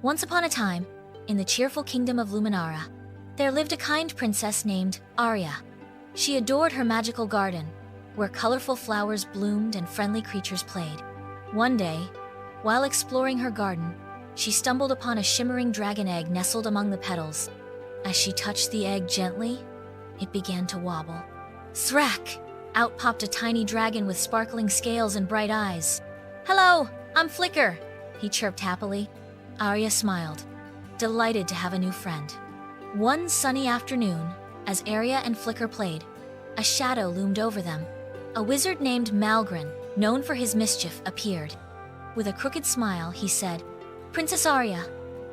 Once upon a time, in the cheerful Kingdom of Luminara, there lived a kind princess named Aria. She adored her magical garden, where colorful flowers bloomed and friendly creatures played. One day, while exploring her garden, she stumbled upon a shimmering dragon egg nestled among the petals. As she touched the egg gently, it began to wobble. Thrack! Out popped a tiny dragon with sparkling scales and bright eyes. "Hello, I'm Flicker," he chirped happily. Aria smiled, delighted to have a new friend. One sunny afternoon, as Aria and Flicker played, a shadow loomed over them. A wizard named Malgrin, known for his mischief, appeared. With a crooked smile, he said, "Princess Aria,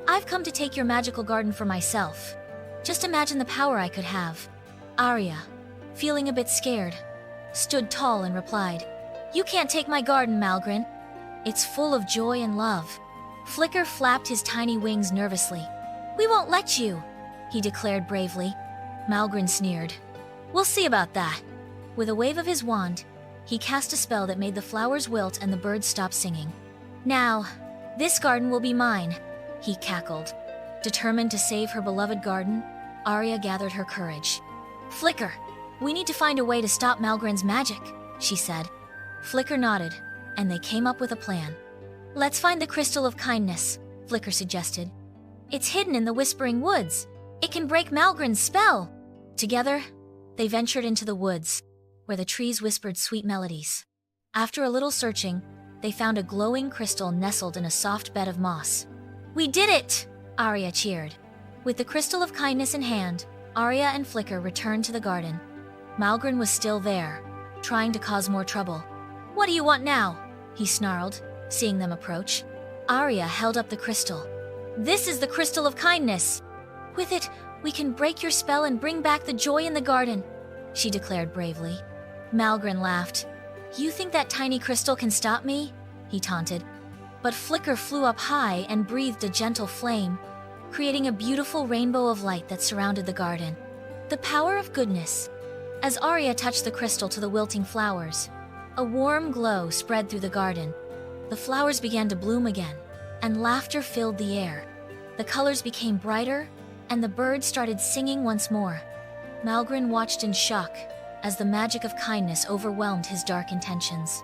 I've come to take your magical garden for myself. Just imagine the power I could have." Aria, feeling a bit scared, stood tall and replied, "You can't take my garden, Malgrin. It's full of joy and love." Flicker flapped his tiny wings nervously. "We won't let you," he declared bravely. Malgrin sneered. "We'll see about that." With a wave of his wand, he cast a spell that made the flowers wilt and the birds stop singing. "Now, this garden will be mine," he cackled. Determined to save her beloved garden, Aria gathered her courage. "Flicker, we need to find a way to stop Malgrin's magic," she said. Flicker nodded, and they came up with a plan. "Let's find the Crystal of Kindness," Flicker suggested. "It's hidden in the Whispering Woods. It can break Malgrin's spell." Together, they ventured into the woods, where the trees whispered sweet melodies. After a little searching, they found a glowing crystal nestled in a soft bed of moss. "We did it!" Aria cheered. With the Crystal of Kindness in hand, Aria and Flicker returned to the garden. Malgrin was still there, trying to cause more trouble. "What do you want now?" he snarled, seeing them approach. Aria held up the crystal. "This is the Crystal of Kindness. With it, we can break your spell and bring back the joy in the garden," she declared bravely. Malgrin laughed. "You think that tiny crystal can stop me?" he taunted. But Flicker flew up high and breathed a gentle flame, creating a beautiful rainbow of light that surrounded the garden. The power of goodness. As Aria touched the crystal to the wilting flowers, a warm glow spread through the garden. The flowers began to bloom again, and laughter filled the air. The colors became brighter, and the birds started singing once more. Malgrin watched in shock as the magic of kindness overwhelmed his dark intentions.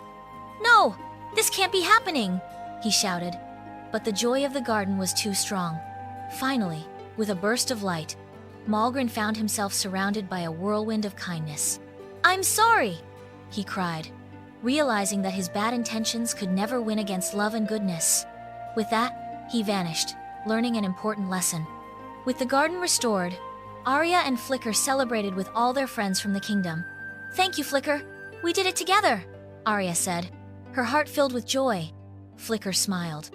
"No! This can't be happening!" he shouted. But the joy of the garden was too strong. Finally, with a burst of light, Malgrin found himself surrounded by a whirlwind of kindness. "I'm sorry!" he cried, realizing that his bad intentions could never win against love and goodness. With that, he vanished, learning an important lesson. With the garden restored, Aria and Flicker celebrated with all their friends from the kingdom. "Thank you, Flicker. We did it together," Aria said, her heart filled with joy. Flicker smiled.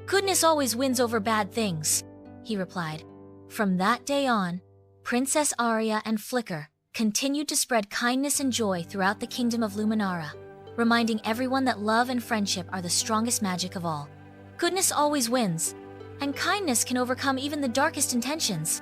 "Goodness always wins over bad things," he replied. From that day on, Princess Aria and Flicker continued to spread kindness and joy throughout the Kingdom of Luminara, reminding everyone that love and friendship are the strongest magic of all. Goodness always wins, and kindness can overcome even the darkest intentions.